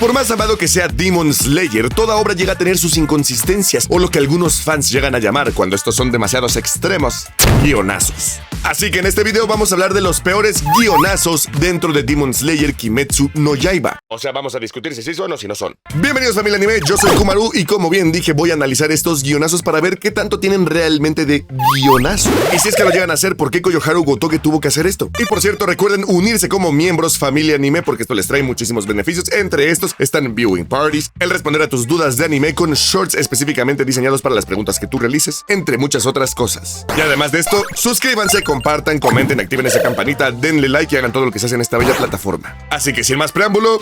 Por más amado que sea Demon Slayer, toda obra llega a tener sus inconsistencias, o lo que algunos fans llegan a llamar, cuando estos son demasiados extremos, guionazos. Así que en este video vamos a hablar de los peores guionazos dentro de Demon Slayer Kimetsu no Yaiba. O sea, vamos a discutir si sí son o si no son. Bienvenidos familia anime, yo soy Kumaru y como bien dije voy a analizar estos guionazos para ver qué tanto tienen realmente de guionazo. Y si es que lo llegan a hacer, ¿por qué Koyoharu Gotoge tuvo que hacer esto? Y por cierto, recuerden unirse como miembros familia anime porque esto les trae muchísimos beneficios. Entre estos están viewing parties, el responder a tus dudas de anime con shorts específicamente diseñados para las preguntas que tú realices, entre muchas otras cosas. Y además de esto, suscríbanse, compartan, comenten, activen esa campanita, denle like y hagan todo lo que se hace en esta bella plataforma. Así que sin más preámbulo,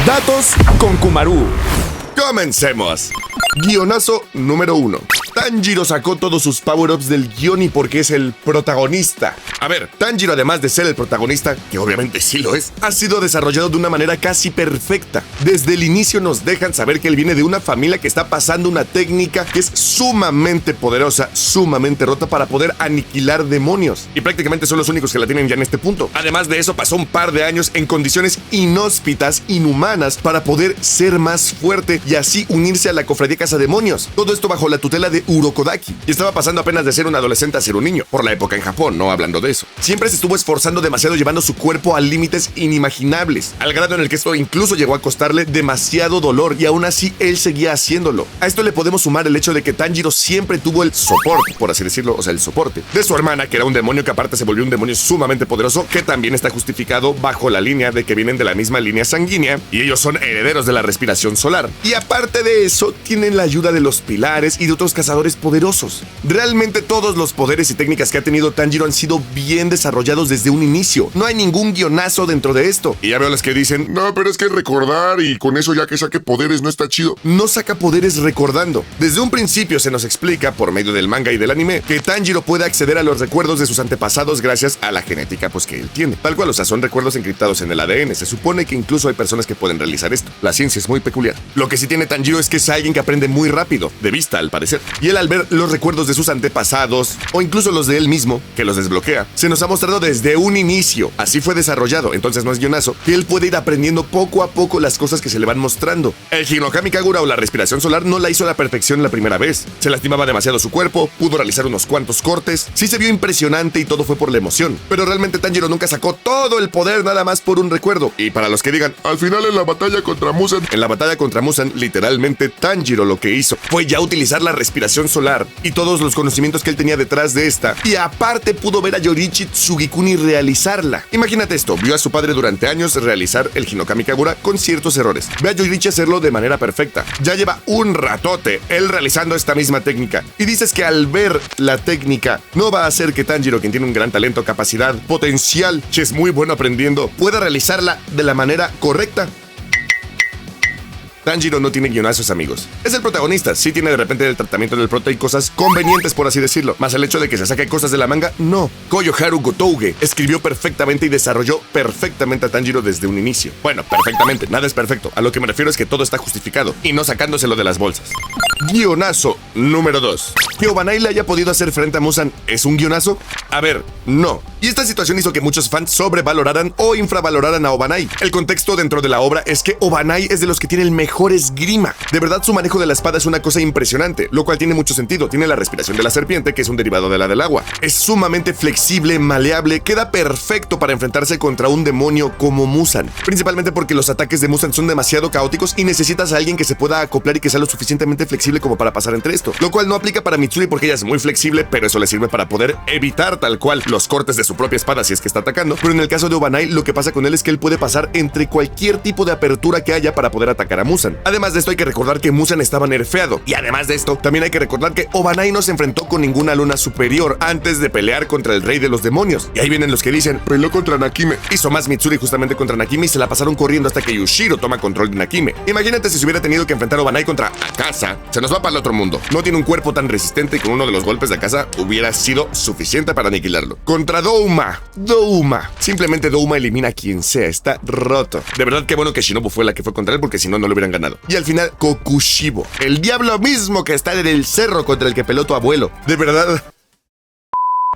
datos con Kumaru. ¡Comencemos! Guionazo número 1. Tanjiro sacó todos sus power-ups del guion y porque es el protagonista. A ver, Tanjiro, además de ser el protagonista, que obviamente sí lo es, ha sido desarrollado de una manera casi perfecta. Desde el inicio nos dejan saber que él viene de una familia que está pasando una técnica que es sumamente poderosa, sumamente rota para poder aniquilar demonios. Y prácticamente son los únicos que la tienen ya en este punto. Además de eso, pasó un par de años en condiciones inhóspitas, inhumanas, para poder ser más fuerte y así unirse a la cofradía Cazademonios. Todo esto bajo la tutela de Urokodaki. Y estaba pasando apenas de ser un adolescente a ser un niño, por la época en Japón, no hablando de eso. Siempre se estuvo esforzando demasiado llevando su cuerpo a límites inimaginables, al grado en el que esto incluso llegó a costarle demasiado dolor y aún así él seguía haciéndolo. A esto le podemos sumar el hecho de que Tanjiro siempre tuvo el soporte, por así decirlo, o sea, el soporte de su hermana, que era un demonio que aparte se volvió un demonio sumamente poderoso, que también está justificado bajo la línea de que vienen de la misma línea sanguínea y ellos son herederos de la respiración solar. Y aparte de eso, tienen la ayuda de los pilares y de otros cazadores poderosos. Realmente todos los poderes y técnicas que ha tenido Tanjiro han sido bien desarrollados desde un inicio. No hay ningún guionazo dentro de esto. Y ya veo a los que dicen, no, pero es que recordar y con eso ya que saque poderes no está chido. No saca poderes recordando. Desde un principio se nos explica, por medio del manga y del anime, que Tanjiro puede acceder a los recuerdos de sus antepasados gracias a la genética pues que él tiene. Tal cual, o sea, son recuerdos encriptados en el ADN. Se supone que incluso hay personas que pueden realizar esto. La ciencia es muy peculiar. Lo que sí tiene Tanjiro es que es alguien que aprende muy rápido, de vista al parecer. Y él al ver los recuerdos de sus antepasados, o incluso los de él mismo, que los desbloquea, se nos ha mostrado desde un inicio. Así fue desarrollado, entonces no es guionazo, que él puede ir aprendiendo poco a poco las cosas que se le van mostrando. El Hinokami Kagura o la respiración solar no la hizo a la perfección la primera vez. Se lastimaba demasiado su cuerpo, pudo realizar unos cuantos cortes, sí se vio impresionante y todo fue por la emoción. Pero realmente Tanjiro nunca sacó todo el poder nada más por un recuerdo. Y para los que digan, al final en la batalla contra Muzan, literalmente Tanjiro lo que hizo fue ya utilizar la respiración solar y todos los conocimientos que él tenía detrás de esta, y aparte pudo ver a Yoriichi Tsugikuni realizarla. Imagínate esto, vio a su padre durante años realizar el Hinokami Kagura con ciertos errores. Ve a Yoriichi hacerlo de manera perfecta. Ya lleva un ratote él realizando esta misma técnica. Y dices que al ver la técnica no va a hacer que Tanjiro, quien tiene un gran talento, capacidad, potencial, que es muy bueno aprendiendo, pueda realizarla de la manera correcta. Tanjiro no tiene guionazos, amigos. Es el protagonista, sí tiene de repente el tratamiento del prota y cosas convenientes, por así decirlo. Más el hecho de que se saque cosas de la manga, no. Koyoharu Gotoge escribió perfectamente y desarrolló perfectamente a Tanjiro desde un inicio. Bueno, perfectamente, nada es perfecto. A lo que me refiero es que todo está justificado y no sacándoselo de las bolsas. Guionazo número 2. ¿Que Obanai le haya podido hacer frente a Muzan es un guionazo? A ver, no. Y esta situación hizo que muchos fans sobrevaloraran o infravaloraran a Obanai. El contexto dentro de la obra es que Obanai es de los que tiene el mejor esgrima. De verdad, su manejo de la espada es una cosa impresionante, lo cual tiene mucho sentido. Tiene la respiración de la serpiente, que es un derivado de la del agua. Es sumamente flexible, maleable, queda perfecto para enfrentarse contra un demonio como Muzan. Principalmente porque los ataques de Muzan son demasiado caóticos y necesitas a alguien que se pueda acoplar y que sea lo suficientemente flexible como para pasar entre esto. Lo cual no aplica para Mitsuri porque ella es muy flexible, pero eso le sirve para poder evitar tal cual los cortes de su propia espada si es que está atacando. Pero en el caso de Obanai, lo que pasa con él es que él puede pasar entre cualquier tipo de apertura que haya para poder atacar a Muzan. Además de esto hay que recordar que Muzan estaba nerfeado. Y además de esto, también hay que recordar que Obanai no se enfrentó con ninguna luna superior antes de pelear contra el rey de los demonios. Y ahí vienen los que dicen, peleó contra Nakime. Hizo más Mitsuri justamente contra Nakime y se la pasaron corriendo hasta que Yushiro toma control de Nakime. Imagínate si se hubiera tenido que enfrentar a Obanai contra Akasa. Se nos va para el otro mundo. No tiene un cuerpo tan resistente y con uno de los golpes de Akasa hubiera sido suficiente para aniquilarlo. Contra Douma. Simplemente Douma elimina a quien sea. Está roto. De verdad que bueno que Shinobu fue la que fue contra él porque si no, no lo hubieran ganado. Y al final, Kokushibo. El diablo mismo que está en el cerro contra el que peló tu abuelo. De verdad...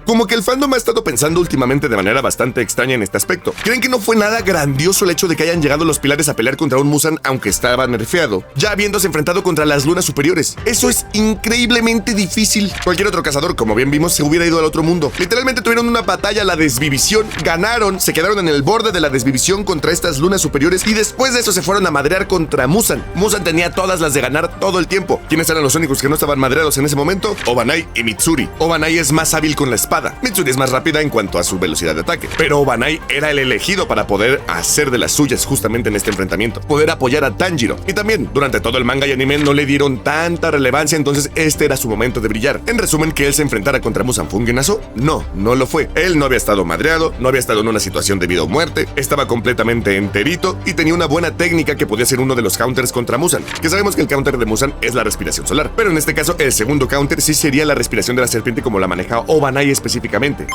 Como que el fandom ha estado pensando últimamente de manera bastante extraña en este aspecto. ¿Creen que no fue nada grandioso el hecho de que hayan llegado los pilares a pelear contra un Muzan aunque estaba nerfeado, ya habiéndose enfrentado contra las lunas superiores? Eso es increíblemente difícil. Cualquier otro cazador, como bien vimos, se hubiera ido al otro mundo. Literalmente tuvieron una batalla a la desvivisión, ganaron, se quedaron en el borde de la desvivisión contra estas lunas superiores y después de eso se fueron a madrear contra Muzan. Muzan tenía todas las de ganar todo el tiempo. ¿Quiénes eran los únicos que no estaban madreados en ese momento? Obanai y Mitsuri. Obanai es más hábil con la espada. Mitsuri es más rápida en cuanto a su velocidad de ataque, pero Obanai era el elegido para poder hacer de las suyas justamente en este enfrentamiento, poder apoyar a Tanjiro. Y también, durante todo el manga y anime no le dieron tanta relevancia, entonces este era su momento de brillar. En resumen, que él se enfrentara contra Muzan fue un guionazo. No lo fue. Él no había estado madreado, no había estado en una situación de vida o muerte, estaba completamente enterito y tenía una buena técnica que podía ser uno de los counters contra Muzan, que sabemos que el counter de Muzan es la respiración solar, pero en este caso el segundo counter sí sería la respiración de la serpiente como la maneja Obanai específicamente.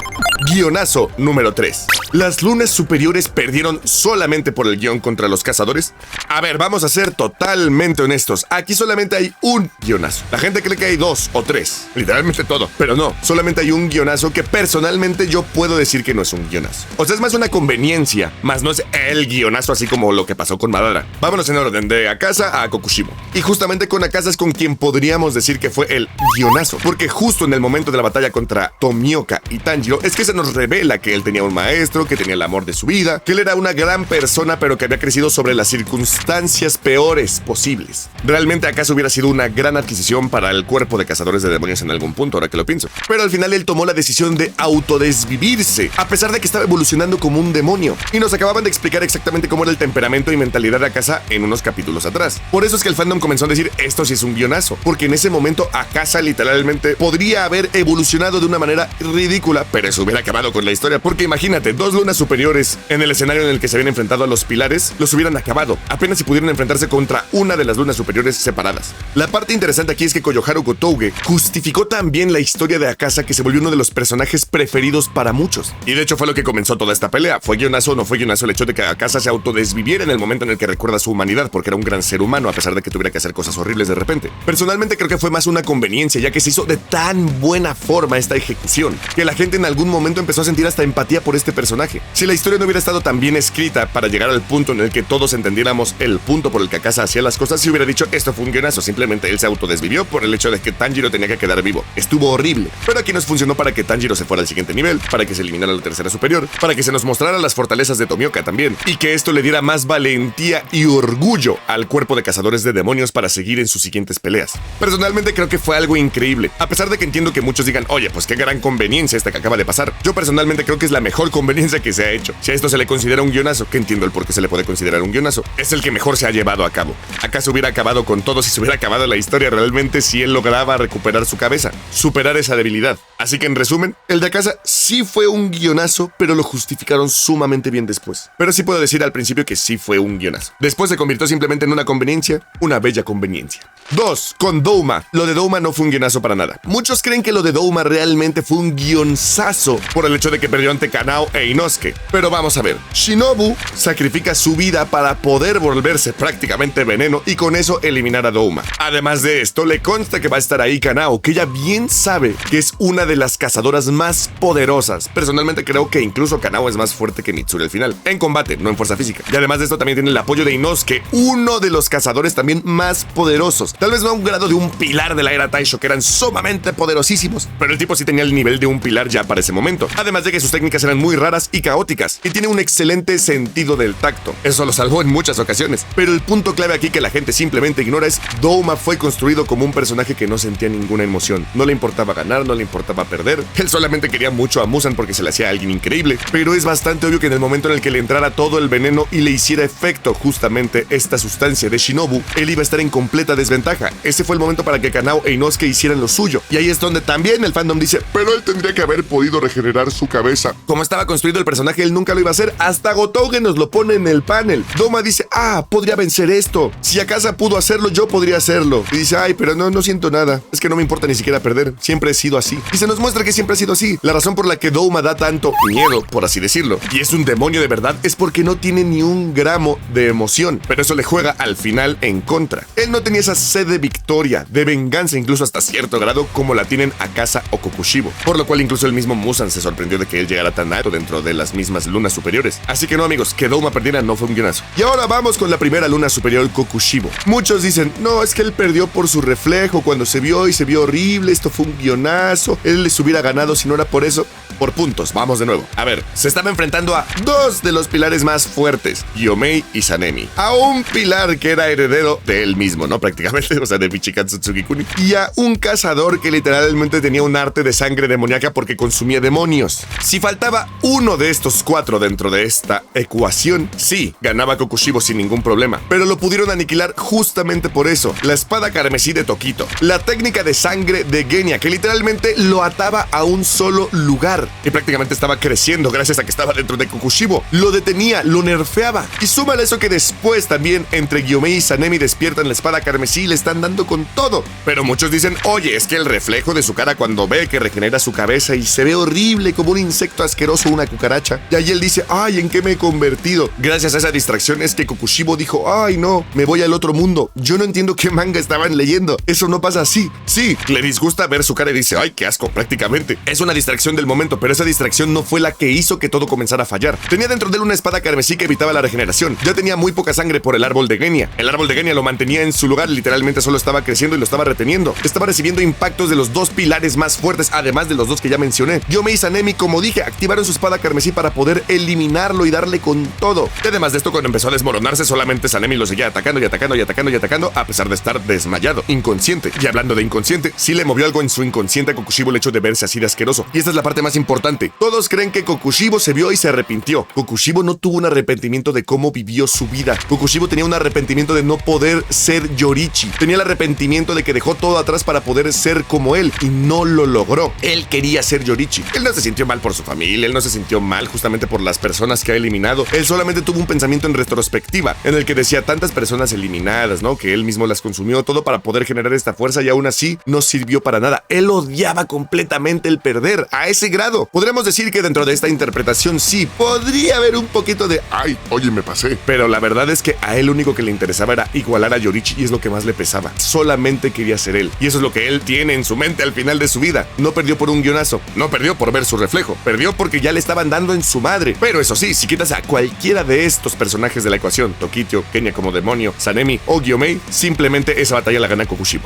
Guionazo número 3. ¿Las lunas superiores perdieron solamente por el guión contra los cazadores? A ver, vamos a ser totalmente honestos. Aquí solamente hay un guionazo. La gente cree que hay 2 o 3. Literalmente todo. Pero no, solamente hay un guionazo que personalmente yo puedo decir que no es un guionazo. O sea, es más una conveniencia, más no es el guionazo así como lo que pasó con Madara. Vámonos en orden, de Akaza a Kokushimo. Y justamente con Akaza es con quien podríamos decir que fue el guionazo. Porque justo en el momento de la batalla contra Tomioka y Tanjiro es que se nos revela que él tenía un maestro, que tenía el amor de su vida, que él era una gran persona pero que había crecido sobre las circunstancias peores posibles. Realmente acaso hubiera sido una gran adquisición para el cuerpo de cazadores de demonios en algún punto, ahora que lo pienso. Pero al final él tomó la decisión de autodesvivirse, a pesar de que estaba evolucionando como un demonio. Y nos acababan de explicar exactamente cómo era el temperamento y mentalidad de Akaza en unos capítulos atrás. Por eso es que el fandom comenzó a decir, esto sí es un guionazo, porque en ese momento Akaza literalmente podría haber evolucionado de una manera ridícula, pero eso hubiera acabado con la historia, porque imagínate, 2 lunas superiores en el escenario en el que se habían enfrentado a los pilares, los hubieran acabado, apenas si pudieron enfrentarse contra una de las lunas superiores separadas. La parte interesante aquí es que Koyoharu Kotouge justificó también la historia de Akaza, que se volvió uno de los personajes preferidos para muchos, y de hecho fue lo que comenzó toda esta pelea. ¿Fue guionazo o no fue guionazo el hecho de que Akaza se autodesviviera en el momento en el que recuerda su humanidad, porque era un gran ser humano a pesar de que tuviera que hacer cosas horribles de repente? Personalmente creo que fue más una conveniencia, ya que se hizo de tan buena forma esta ejecución, que la gente en algún momento empezó a sentir hasta empatía por este personaje. Si la historia no hubiera estado tan bien escrita para llegar al punto en el que todos entendiéramos el punto por el que Akaza hacía las cosas, si hubiera dicho esto fue un guionazo, simplemente él se autodesvivió por el hecho de que Tanjiro tenía que quedar vivo. Estuvo horrible, pero aquí nos funcionó para que Tanjiro se fuera al siguiente nivel, para que se eliminara la tercera superior, para que se nos mostrara las fortalezas de Tomioka también, y que esto le diera más valentía y orgullo al cuerpo de cazadores de demonios para seguir en sus siguientes peleas. Personalmente creo que fue algo increíble, a pesar de que entiendo que muchos digan, oye, pues qué gran conveniencia esta que acaba de pasar. Yo personalmente creo que es la mejor conveniencia que se ha hecho. Si a esto se le considera un guionazo, que entiendo el por qué se le puede considerar un guionazo, es el que mejor se ha llevado a cabo. ¿Acaso hubiera acabado con todo si se hubiera acabado la historia realmente si él lograba recuperar su cabeza, superar esa debilidad? Así que en resumen, el de Akaza sí fue un guionazo, pero lo justificaron sumamente bien después. Pero sí puedo decir al principio que sí fue un guionazo. Después se convirtió simplemente en una conveniencia, una bella conveniencia. 2. Con Douma. Lo de Douma no fue un guionazo para nada. Muchos creen que lo de Douma realmente fue un guionzazo por el hecho de que perdió ante Kanao e Inosuke. Pero vamos a ver. Shinobu sacrifica su vida para poder volverse prácticamente veneno y con eso eliminar a Douma. Además de esto, le consta que va a estar ahí Kanao, que ella bien sabe que es una de las cazadoras más poderosas. Personalmente creo que incluso Kanao es más fuerte que Mitsuri al final, en combate, no en fuerza física. Y además de esto también tiene el apoyo de Inosuke, uno de los cazadores también más poderosos. Tal vez no a un grado de un pilar de la era Taisho, que eran sumamente poderosísimos, pero el tipo sí tenía el nivel de un pilar ya para ese momento. Además de que sus técnicas eran muy raras y caóticas, y tiene un excelente sentido del tacto. Eso lo salvó en muchas ocasiones. Pero el punto clave aquí que la gente simplemente ignora es: Douma fue construido como un personaje que no sentía ninguna emoción. No le importaba ganar, no le importaba perder. Él solamente quería mucho a Muzan porque se le hacía a alguien increíble. Pero es bastante obvio que en el momento en el que le entrara todo el veneno y le hiciera efecto justamente esta sustancia de Shinobu, él iba a estar en completa desventaja. Ese fue el momento para que Kanao e Inosuke hicieran lo suyo. Y ahí es donde también el fandom dice: pero él tendría que haber podido regenerar su cabeza. Como estaba construido el personaje, él nunca lo iba a hacer. Hasta Gotouge nos lo pone en el panel. Douma dice: podría vencer esto. Si Akaza pudo hacerlo, yo podría hacerlo. Y dice: pero no siento nada. Es que no me importa ni siquiera perder. Siempre he sido así. Y se nos muestra que siempre ha sido así. La razón por la que Douma da tanto miedo, por así decirlo, y es un demonio de verdad, es porque no tiene ni un gramo de emoción. Pero eso le juega al final en contra. Él no tenía esa sed de victoria, de venganza, incluso hasta cierto grado, como la tienen Akaza o Kokushimo. por lo cual incluso el mismo Muzan se sorprendió de que él llegara tan alto dentro de las mismas lunas superiores. Así que no, amigos, que Douma perdiera no fue un guionazo. Y ahora vamos con la primera luna superior, Kokushibo. Muchos dicen, no, es que él perdió por su reflejo cuando se vio y se vio horrible, esto fue un guionazo, él les hubiera ganado si no era por eso. Por puntos, vamos de nuevo. A ver, se estaba enfrentando a dos de los pilares más fuertes, Gyomei y Sanemi. A un pilar que era heredero de él mismo, ¿no? Prácticamente, o sea, de Michikatsu Tsugikuni. Y a un cazador que literalmente tenía un arte de sangre demoníaca porque consumía demonios. Si faltaba uno de estos cuatro dentro de esta ecuación, sí, ganaba Kokushibo sin ningún problema. Pero lo pudieron aniquilar justamente por eso. La espada carmesí de Tokito. La técnica de sangre de Genya, que literalmente lo ataba a un solo lugar. Y prácticamente estaba creciendo gracias a que estaba dentro de Kokushibo. Lo detenía, lo nerfeaba. Y súmale eso que después también entre Gyomei y Sanemi despiertan la espada carmesí y le están dando con todo. Pero muchos dicen, oye, es que el reflejo de su cara cuando ve que regenera su cabeza y se ve horrible como un insecto asqueroso, una cucaracha. Y ahí él dice, ay, ¿en qué me he convertido? Gracias a esa distracción es que Kokushibo dijo, ay no, me voy al otro mundo. Yo no entiendo qué manga estaban leyendo. Eso no pasa así. Sí, le disgusta ver su cara y dice, ay, qué asco, prácticamente. Es una distracción del momento, pero esa distracción no fue la que hizo que todo comenzara a fallar. Tenía dentro de él una espada carmesí que evitaba la regeneración. Ya tenía muy poca sangre por el árbol de Genya. El árbol de Genya lo mantenía en su lugar, literalmente solo estaba creciendo y lo estaba reteniendo. Estaba recibiendo impactos de los dos pilares más fuertes, además de los dos que ya mencioné. Gyomei y Sanemi, como dije, activaron su espada carmesí para poder eliminarlo y darle con todo. Y además de esto, cuando empezó a desmoronarse, solamente Sanemi lo seguía atacando y atacando y atacando y atacando, a pesar de estar desmayado, inconsciente. Y hablando de inconsciente, sí le movió algo en su inconsciente a Kokushibo el hecho de verse así de asqueroso. Y esta es la parte más importante. Todos creen que Kokushibo se vio y se arrepintió. Kokushibo no tuvo un arrepentimiento de cómo vivió su vida. Kokushibo tenía un arrepentimiento de no poder ser Yorichi. Tenía el arrepentimiento de que dejó todo atrás para poder ser como él y no lo logró. Él quería ser Yorichi. Él no se sintió mal por su familia, él no se sintió mal justamente por las personas que ha eliminado. Él solamente tuvo un pensamiento en retrospectiva, en el que decía tantas personas eliminadas, ¿no? Que él mismo las consumió todo para poder generar esta fuerza y aún así no sirvió para nada. Él odiaba completamente el perder a ese grado. Podríamos decir que dentro de esta interpretación sí, podría haber un poquito de ay, oye, me pasé. Pero la verdad es que a él lo único que le interesaba era igualar a Yorichi y es lo que más le pesaba. Solamente quería ser él. Y eso es lo que él tiene en su mente al final de su vida. No perdió por un guionazo, no perdió por ver su reflejo, perdió porque ya le estaban dando en su madre. Pero eso sí, si quitas a cualquiera de estos personajes de la ecuación, Tokito, Genya como demonio, Sanemi o Gyomei, simplemente esa batalla la gana Kokushibo.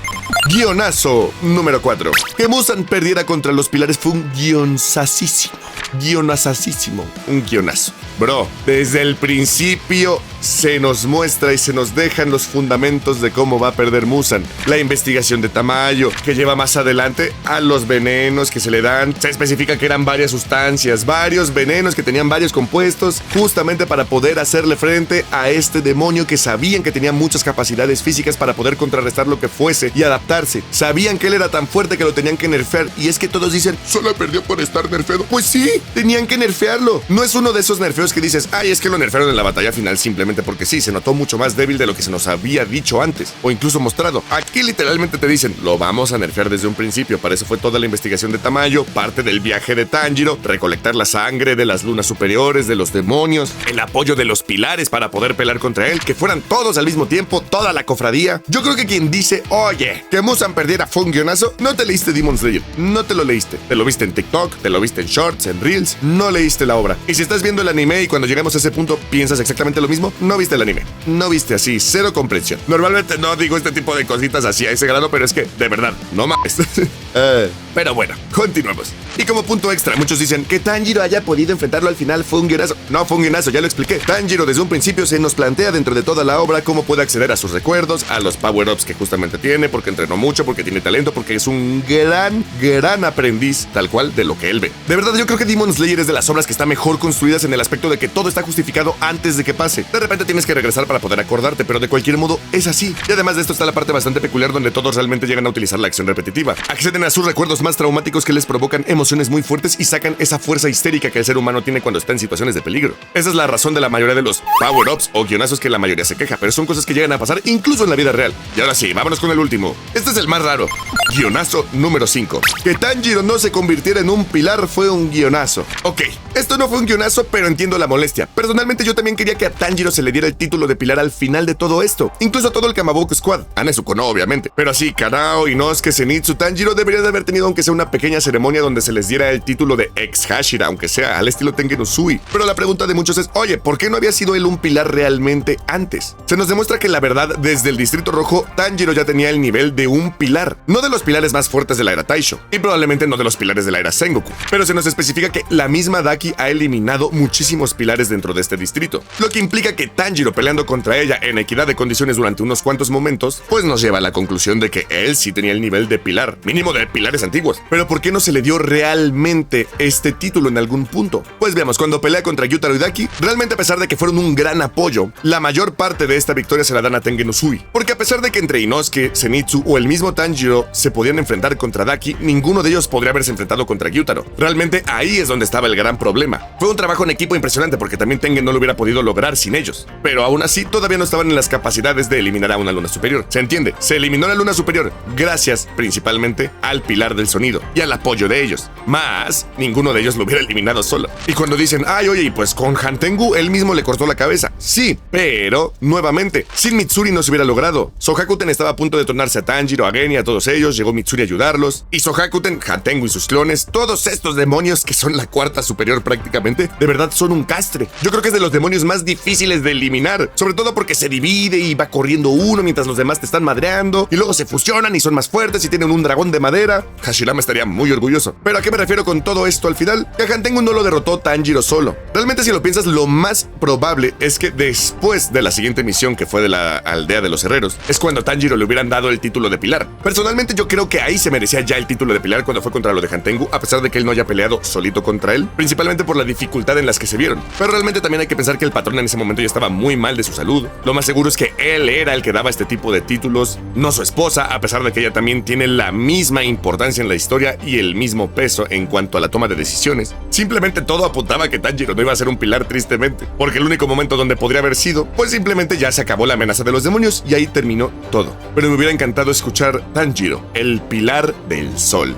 Guionazo número 4. Que Muzan perdiera contra los pilares fue un guionasísimo. Guionasísimo. Un guionazo. Bro, desde el principio se nos muestra y se nos dejan los fundamentos de cómo va a perder Muzan. La investigación de Tamayo, que lleva más adelante a los venenos que se le dan. Se especifica que eran varias sustancias, varios venenos que tenían varios compuestos, justamente para poder hacerle frente a este demonio que sabían que tenía muchas capacidades físicas para poder contrarrestar lo que fuese y adaptarse. Sabían que él era tan fuerte que lo tenían que nerfear. Y es que todos dicen, solo perdió por estar nerfeado. Pues sí, tenían que nerfearlo. No es uno de esos nerfeos que dices, ay, es que lo nerfearon en la batalla final simplemente porque sí, se notó mucho más débil de lo que se nos había dicho antes o incluso mostrado. Aquí literalmente te dicen, lo vamos a nerfear desde un principio. Para eso fue toda la investigación de Tamayo, parte del viaje de Tanjiro, recolectar la sangre de las lunas superiores, de los demonios, el apoyo de los pilares para poder pelear contra él, que fueran todos al mismo tiempo, toda la cofradía. Yo creo que quien dice, oye, que Muzan perdiera fue un guionazo, no te leíste Demon Slayer, no te lo leíste. Te lo viste en TikTok, te lo viste en Shorts, en Reels, no leíste la obra. Y si estás viendo el anime y cuando llegamos a ese punto piensas exactamente lo mismo, no viste el anime, no viste así, cero comprensión. Normalmente no digo este tipo de cositas así a ese grado, pero es que, de verdad, no mames. Pero bueno, continuamos. Y como punto extra, muchos dicen que Tanjiro haya podido enfrentarlo al final fue un guionazo. No fue un guionazo, ya lo expliqué. Tanjiro desde un principio se nos plantea dentro de toda la obra cómo puede acceder a sus recuerdos, a los power-ups que justamente tiene, porque entrenó mucho, porque tiene talento, porque es un gran aprendiz, tal cual, de lo que él ve. De verdad, yo creo que Demon Slayer es de las obras que están mejor construidas en el aspecto de que todo está justificado antes de que pase. De repente tienes que regresar para poder acordarte, pero de cualquier modo es así. Y además de esto está la parte bastante peculiar donde todos realmente llegan a utilizar la acción repetitiva. Acceden a sus recuerdos más traumáticos que les provocan emociones muy fuertes y sacan esa fuerza histérica que el ser humano tiene cuando está en situaciones de peligro. Esa es la razón de la mayoría de los power-ups o guionazos que la mayoría se queja, pero son cosas que llegan a pasar incluso en la vida real. Y ahora sí, vámonos con el último. Este es el más raro. Guionazo número 5. Que Tanjiro no se convirtiera en un pilar fue un guionazo. Ok, esto no fue un guionazo, pero entiendo la molestia. Personalmente yo también quería que a Tanjiro se le diera el título de pilar al final de todo esto. Incluso todo el Kamaboko Squad. A Nezuko no, obviamente. Pero así, Kanao, Inosuke, Zenitsu, Tanjiro debería de haber tenido aunque sea una pequeña pequeña ceremonia donde se les diera el título de ex Hashira, aunque sea al estilo Tengen Uzui. Pero la pregunta de muchos es, oye, ¿por qué no había sido él un pilar realmente antes? Se nos demuestra que la verdad, desde el Distrito Rojo, Tanjiro ya tenía el nivel de un pilar, no de los pilares más fuertes de la era Taisho, y probablemente no de los pilares de la era Sengoku, pero se nos especifica que la misma Daki ha eliminado muchísimos pilares dentro de este distrito, lo que implica que Tanjiro peleando contra ella en equidad de condiciones durante unos cuantos momentos, pues nos lleva a la conclusión de que él sí tenía el nivel de pilar, mínimo de pilares antiguos. Pero ¿por qué no se le dio realmente este título en algún punto? Pues veamos, cuando pelea contra Gyutaro y Daki, realmente a pesar de que fueron un gran apoyo, la mayor parte de esta victoria se la dan a Tengen Uzui, porque a pesar de que entre Inosuke, Zenitsu o el mismo Tanjiro se podían enfrentar contra Daki, ninguno de ellos podría haberse enfrentado contra Gyutaro. Realmente ahí es donde estaba el gran problema. Fue un trabajo en equipo impresionante porque también Tengen no lo hubiera podido lograr sin ellos, pero aún así todavía no estaban en las capacidades de eliminar a una luna superior. ¿Se entiende? Se eliminó la luna superior gracias principalmente al pilar del sonido y al apoyo de ellos, más ninguno de ellos lo hubiera eliminado solo. Y cuando dicen, ay, oye, y pues con Hantengu él mismo le cortó la cabeza, sí, pero nuevamente, sin Mitsuri no se hubiera logrado. Sohakuten estaba a punto de tornarse a Tanjiro, a Geni, a todos ellos, llegó Mitsuri a ayudarlos, y Sohakuten, Hantengu y sus clones, todos estos demonios que son la cuarta superior prácticamente, de verdad son un castre. Yo creo que es de los demonios más difíciles de eliminar, sobre todo porque se divide y va corriendo uno mientras los demás te están madreando, y luego se fusionan y son más fuertes y tienen un dragón de madera. Hashirama estaría muy orgulloso. Pero ¿a qué me refiero con todo esto al final? Que a Hantengu no lo derrotó Tanjiro solo. Realmente, si lo piensas, lo más probable es que después de la siguiente misión, que fue de la aldea de los herreros, es cuando a Tanjiro le hubieran dado el título de pilar. Personalmente yo creo que ahí se merecía ya el título de pilar cuando fue contra lo de Hantengu, a pesar de que él no haya peleado solito contra él, principalmente por la dificultad en las que se vieron. Pero realmente también hay que pensar que el patrón en ese momento ya estaba muy mal de su salud. Lo más seguro es que él era el que daba este tipo de títulos, no su esposa, a pesar de que ella también tiene la misma importancia en la historia y el mismo peso en cuanto a la toma de decisiones. Simplemente todo apuntaba a que Tanjiro no iba a ser un pilar, tristemente, porque el único momento donde podría haber sido, pues simplemente ya se acabó la amenaza de los demonios y ahí terminó todo. Pero me hubiera encantado escuchar Tanjiro, el pilar del sol.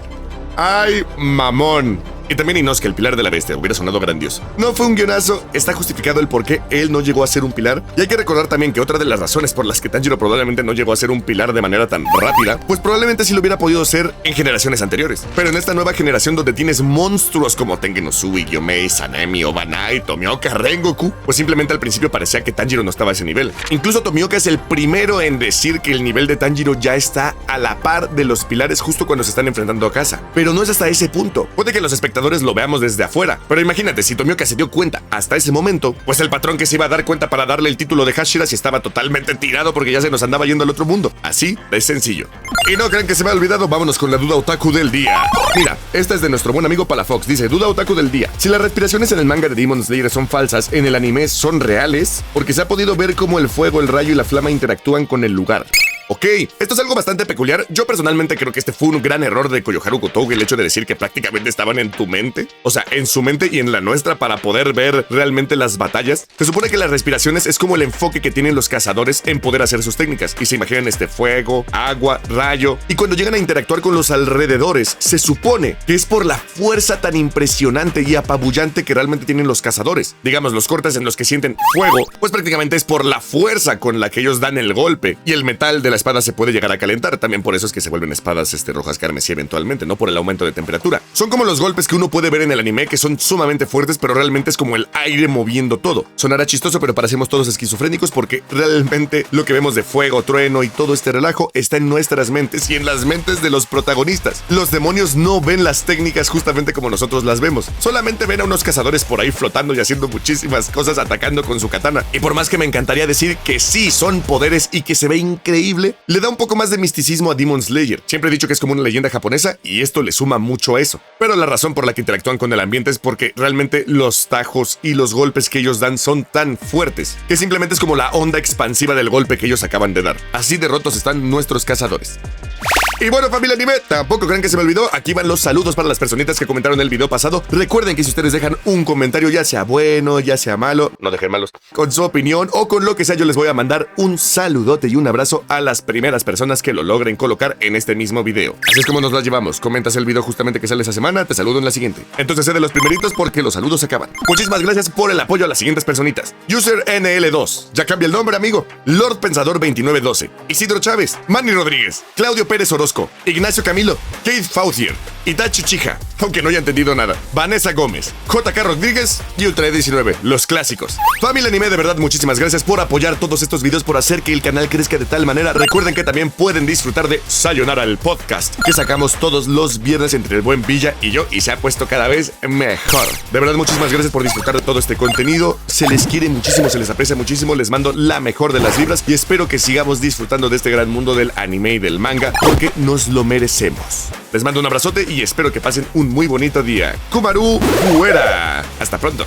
¡Ay, mamón! Y también Inosuke, el pilar de la bestia, hubiera sonado grandioso. No fue un guionazo, está justificado el por qué él no llegó a ser un pilar. Y hay que recordar también que otra de las razones por las que Tanjiro probablemente no llegó a ser un pilar de manera tan rápida, pues probablemente sí lo hubiera podido ser en generaciones anteriores. Pero en esta nueva generación donde tienes monstruos como Tengen Uzui, Gyomei, Sanemi, Obanai, Tomioka, Rengoku, pues simplemente al principio parecía que Tanjiro no estaba a ese nivel. Incluso Tomioka es el primero en decir que el nivel de Tanjiro ya está a la par de los pilares justo cuando se están enfrentando a casa. Pero no es hasta ese punto. Puede que los espectadores lo veamos desde afuera, pero imagínate, si Tomioka se dio cuenta hasta ese momento, pues el patrón que se iba a dar cuenta para darle el título de Hashira si estaba totalmente tirado porque ya se nos andaba yendo al otro mundo. Así de sencillo. Y no crean que se me ha olvidado, vámonos con la duda otaku del día. Mira, esta es de nuestro buen amigo Palafox, dice, duda otaku del día: si las respiraciones en el manga de Demon Slayer son falsas, en el anime son reales, porque se ha podido ver cómo el fuego, el rayo y la flama interactúan con el lugar. Ok, esto es algo bastante peculiar. Yo personalmente creo que este fue un gran error de Koyoharu Kotouge, el hecho de decir que prácticamente estaban en tu mente, o sea, en su mente y en la nuestra, para poder ver realmente las batallas. Se supone que las respiraciones es como el enfoque que tienen los cazadores en poder hacer sus técnicas, y se imaginan fuego, agua, rayo, y cuando llegan a interactuar con los alrededores, se supone que es por la fuerza tan impresionante y apabullante que realmente tienen los cazadores. Digamos, los cortes en los que sienten fuego, pues prácticamente es por la fuerza con la que ellos dan el golpe, y el metal de la espada se puede llegar a calentar. También por eso es que se vuelven espadas rojas carmesí eventualmente, no por el aumento de temperatura. Son como los golpes que uno puede ver en el anime, que son sumamente fuertes, pero realmente es como el aire moviendo todo. Sonará chistoso, pero parecemos todos esquizofrénicos porque realmente lo que vemos de fuego, trueno y todo este relajo está en nuestras mentes y en las mentes de los protagonistas. Los demonios no ven las técnicas justamente como nosotros las vemos. Solamente ven a unos cazadores por ahí flotando y haciendo muchísimas cosas, atacando con su katana. Y por más que me encantaría decir que sí son poderes y que se ve increíble, le da un poco más de misticismo a Demon Slayer. Siempre he dicho que es como una leyenda japonesa y esto le suma mucho a eso. Pero la razón por la que interactúan con el ambiente es porque realmente los tajos y los golpes que ellos dan son tan fuertes que simplemente es como la onda expansiva del golpe que ellos acaban de dar. Así de rotos están nuestros cazadores. Y bueno, familia anime, tampoco crean que se me olvidó. Aquí van los saludos para las personitas que comentaron el video pasado. Recuerden que si ustedes dejan un comentario, ya sea bueno, ya sea malo, no dejen malos, con su opinión o con lo que sea, yo les voy a mandar un saludote y un abrazo a las primeras personas que lo logren colocar en este mismo video. Así es como nos las llevamos. Comentas el video justamente que sale esa semana, te saludo en la siguiente. Entonces sé de los primeritos porque los saludos se acaban. Muchísimas gracias por el apoyo a las siguientes personitas: User NL2, ya cambia el nombre, amigo. Lord Pensador 2912, Isidro Chávez, Manny Rodríguez, Claudio Pérez Orozco, Orozco, Ignacio Camilo, Kate Fauthier, Itachi Chija, aunque no haya entendido nada, Vanessa Gómez, JK Rodríguez y Ultra 19, los clásicos. Familia Anime, de verdad, muchísimas gracias por apoyar todos estos videos, por hacer que el canal crezca de tal manera. Recuerden que también pueden disfrutar de Sayonara, el podcast, que sacamos todos los viernes entre el buen Villa y yo, y se ha puesto cada vez mejor. De verdad, muchísimas gracias por disfrutar de todo este contenido. Se les quiere muchísimo, se les aprecia muchísimo, les mando la mejor de las vibras y espero que sigamos disfrutando de este gran mundo del anime y del manga, porque nos lo merecemos. Les mando un abrazote y espero que pasen un muy bonito día. Kumaru fuera. Hasta pronto.